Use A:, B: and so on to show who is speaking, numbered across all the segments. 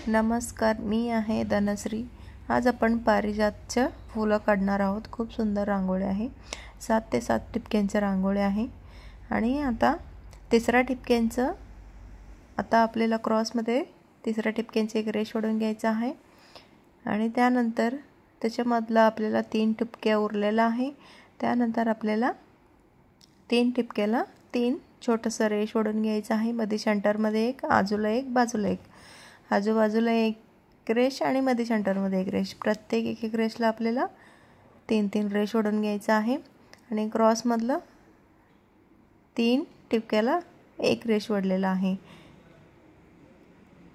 A: नमस्कार, मी आहे धनश्री। आज आपण पारिजातच्या फुलं काढणार आहोत। खूप सुंदर रांगोळी आहे। 7 ते 7 ठिपक्यांची रांगोळी आहे। आणि आता तिसऱ्या ठिपक्यांचं आता आपल्याला क्रॉसमध्ये तिसऱ्या ठिपक्यांची एक रेष ओढून घ्यायचा आहे आणि त्यानंतर त्याच्यामधला आपल्याला 3 ठिपक्या उरलेला आहे। त्यानंतर आपल्याला 3 ठिपक्याला 3 छोटंसं रेष ओढून घ्यायचं आहे। मध्ये सेंटरमध्ये एक, बाजूला एक, बाजूला एक, आजूबाजूला एक रेष आणि मध्ये सेंटरमध्ये एक रेष। प्रत्येक एक रेषला आपल्याला 3-3 रेष ओढून घ्यायचं आहे आणि क्रॉसमधलं 3 ठिपक्याला एक रेष ओढलेला आहे।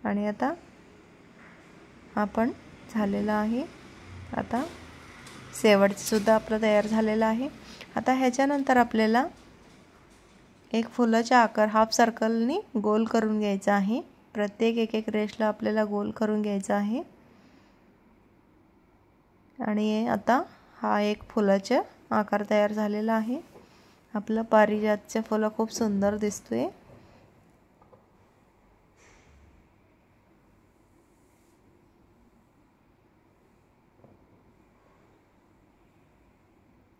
A: आणि आता आपण झालेला आहे। आता शेवटचं सुद्धा आपलं तयार झालेलं आहे। आता ह्याच्यानंतर आपल्याला एक फुलाचा आकार हाफ सर्कलनी गोल करून घ्यायचा आहे। प्रत्येक एक रेषला आपल्याला गोल करून घ्यायचा आहे। आणि आता हा एक फुलाचा आकार तयार झालेला आहे। आपलं पारिजातचं फुल खूप सुंदर दिसतोय।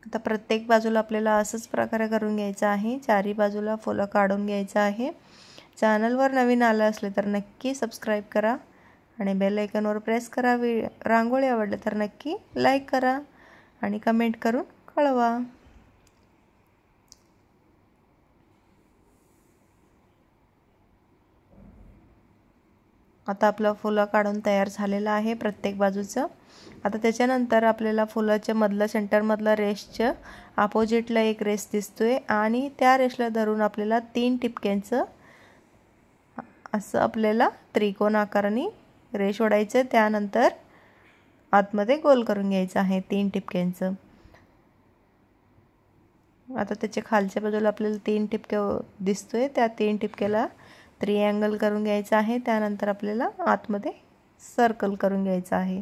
A: आता प्रत्येक बाजूला आपल्याला असंच प्रकारे करून घ्यायचं आहे। चारी बाजूला फुलं काढून घ्यायचं आहे। चॅनलवर नवीन आलं असले तर नक्की सबस्क्राइब करा आणि बेल आयकॉनवर प्रेस करा। रांगोळी आवडली तर नक्की लाईक करा आणि कमेंट करून कळवा। आता आपलं फुलं काढून तयार झालेलं आहे प्रत्येक बाजूचं। आता त्याच्यानंतर आपल्याला फुलाच्या मधलं सेंटरमधलं रेषच्या अपोजिटला एक रेष दिसतोय आणि त्या रेषला धरून आपल्याला 3 ठिपक्यांचं असं आपल्याला त्रिकोण आकाराने रेष ओढायचं। त्यानंतर आतमध्ये गोल करून घ्यायचं आहे 3 ठिपक्यांचं। आता त्याच्या खालच्या बाजूला आपल्याला 3 ठिपके दिसतोय। त्या 3 ठिपक्याला ट्रायंगल करून घ्यायचं आहे। त्यानंतर आपल्याला आतमध्ये सर्कल करून घ्यायचं आहे।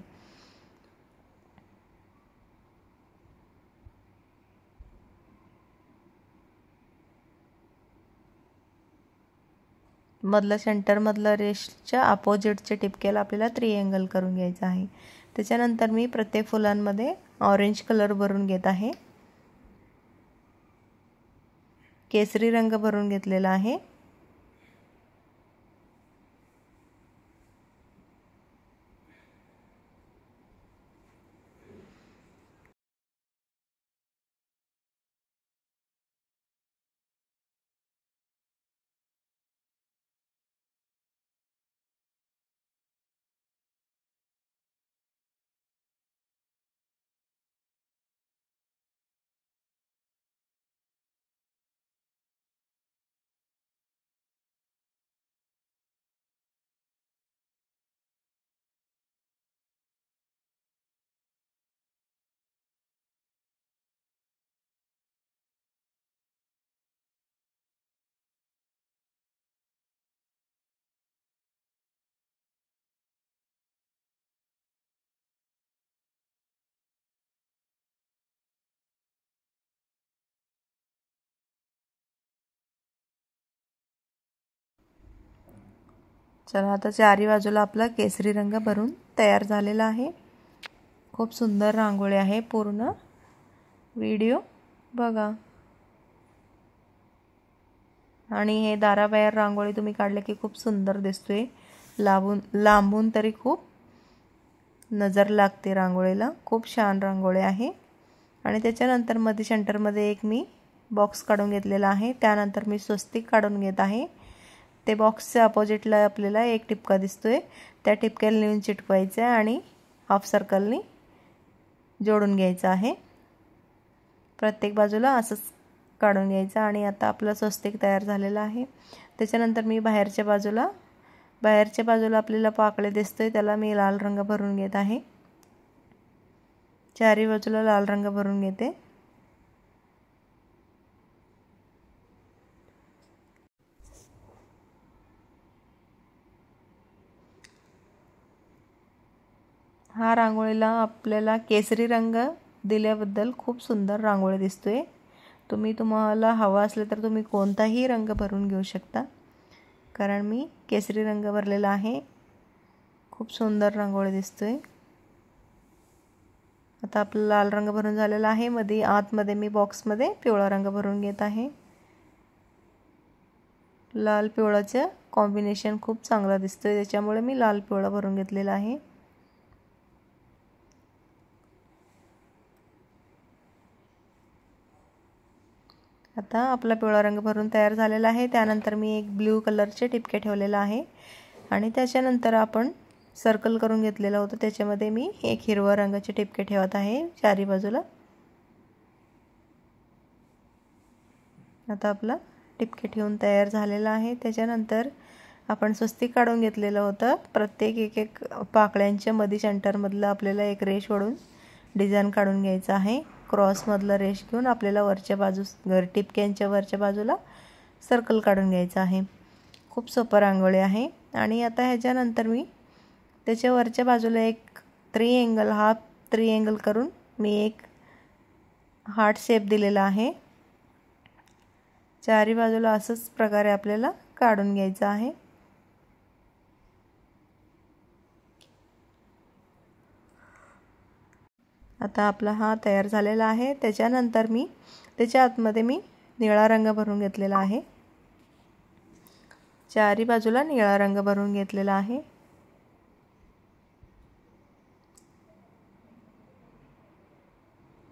A: मधलं सेंटरमधलं रेषच्या अपोजिटच्या ठिपक्याला आपल्याला ट्रायंगल करून घ्यायचं आहे। त्याच्यानंतर मी प्रत्येक फुलांमध्ये ऑरेंज कलर भरून घेत आहे। केसरी रंग भरून घेतलेला आहे। चला आता चारी बाजूला आपला केसरी रंग भरून तयार झालेला आहे। खूप सुंदर रांगोळी आहे। पूर्ण व्हिडिओ बघा। आणि हे दाराबाहेर रांगोळी तुम्ही काढले की खूप सुंदर दिसतोय। लांबून तरी खूप नजर लागते रांगोळीला। खूप छान रांगोळी आहे। आणि त्याच्यानंतर मध्ये सेंटरमध्ये एक मी बॉक्स काढून घेतलेला आहे। त्यानंतर मी स्वस्तिक काढून घेत आहे। ते बॉक्सच्या अपोजिटला आपल्याला एक ठिपका दिसतोय। त्या ठिपक्याला नेऊन चिटकवायचं आहे आणि हाफ सर्कलनी जोडून घ्यायचं आहे। प्रत्येक बाजूला असंच काढून घ्यायचं आणि आता आपलं स्वस्तिक तयार झालेलं आहे। त्याच्यानंतर मी बाहेरच्या बाजूला आपल्याला पाकळे दिसतोय, त्याला मी लाल रंग भरून घेत आहे। चारी बाजूला लाल रंग भरून घेते। हा रांगोळीला आपल्याला केसरी रंग दिल्याबद्दल खूप सुंदर रांगोळी दिसतोय। तुम्हाला हवा असले तर तुम्ही कोणताही रंग भरून घेऊ शकता, कारण मी केसरी रंग भरलेला आहे। खूप सुंदर रांगोळी दिसतोय। आता आपला लाल रंग भरून झालेला आहे। मध्ये आतमध्ये मी बॉक्समध्ये पिवळा रंग भरून घेत आहे। लाल पिवळाचं कॉम्बिनेशन खूप चांगला दिसतोय, त्याच्यामुळे मी लाल पिवळा भरून घेतलेला आहे। आता आपला पिवळा रंग भरून तयार झालेला आहे। त्यानंतर मी एक ब्ल्यू कलरचे टिपके ठेवलेला आहे आणि त्याच्यानंतर आपण सर्कल करून घेतलेला होता, त्याच्यामध्ये मी एक हिरवा रंगाचे टिपके ठेवत आहे चारी बाजूला। आता आपला टिपके ठेवून तयार झालेला आहे। त्याच्यानंतर आपण स्वस्तिक काढून घेतलेलं होतं। प्रत्येक एक पाकळ्यांच्या मध्ये सेंटरमधलं आपल्याला एक रेष ओढून डिझाइन काढून घ्यायचं आहे। क्रॉसमधलं रेष घेऊन आपल्याला वरच्या बाजूस टिपक्यांच्या वरच्या बाजूला सर्कल काढून घ्यायचं आहे। खूप सोपं रांगोळी आहे। आणि आता ह्याच्यानंतर मी त्याच्या वरच्या बाजूला एक हाफ ट्रायंगल करून मी एक हार्ट शेप दिलेला आहे। चारी बाजूला असंच प्रकारे आपल्याला काढून घ्यायचं आहे। आता आपला हा तयार झालेला आहे। त्याच्यानंतर मी त्याच्या आतमध्ये निळा रंग भरून घेतलेला आहे। चारी बाजूला निळा रंग भरून घेतलेला आहे।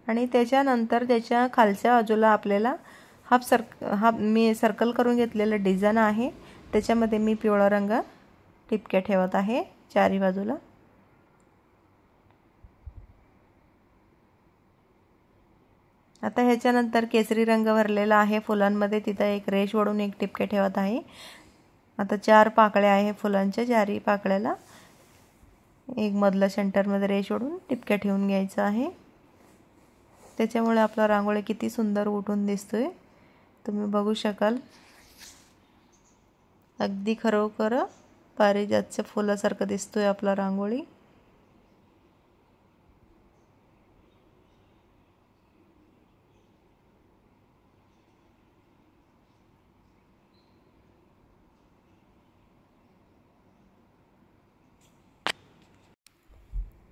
A: आणि त्याच्यानंतर त्याच्या खालच्या बाजूला आपल्याला मी सर्कल करून घेतलेलं डिझाइन आहे, त्याच्यामध्ये मी पिवळा रंग टिपके ठेवत आहे चारी बाजूला। आता ह्याच्यानंतर केसरी रंग भरलेला आहे फुलांमध्ये, तिथं एक रेष ओढून एक टिपके ठेवत आहे। आता 4 पाकळ्या आहे फुलांच्या, 4ही पाकळ्याला एक मधला सेंटरमध्ये रेष ओढून टिपके ठेवून घ्यायचं आहे। त्याच्यामुळे आपला रांगोळी किती सुंदर उठून दिसतोय तुम्ही बघू शकाल। अगदी खरोखर पारिजातच्या फुलासारखं दिसतोय आपला रांगोळी।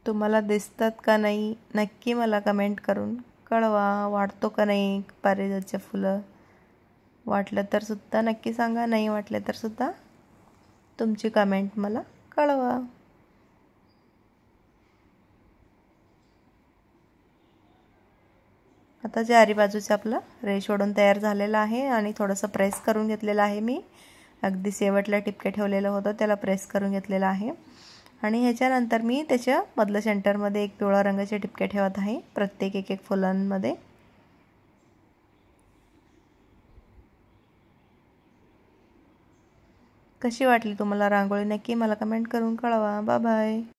A: तुम्हाला दिसतात का नाही नक्की मला कमेंट करून कळवा। वाटतो का नाही पारिजातचे फुलं? वाटलं तर सुद्धा नक्की सांगा, नाही वाटले तर सुद्धा तुमची कमेंट मला कळवा। आता चारी बाजूचे आपलं रेष ओढून तयार झालेला आहे आणि थोडंसं प्रेस करून घेतलेलं आहे मी। अगदी शेवटला टिपके ठेवलेलं होतं त्याला प्रेस करून घेतलेलं आहे। आणि ह्याच्यानंतर मी त्याच्या मधल्या सेंटरमध्ये एक पिवळा रंगाचे टिपके ठेवत आहे प्रत्येक एक फुलांमध्ये। कशी वाटली तुम्हाला रांगोळी नक्की मला कमेंट करून कळवा। Bye bye.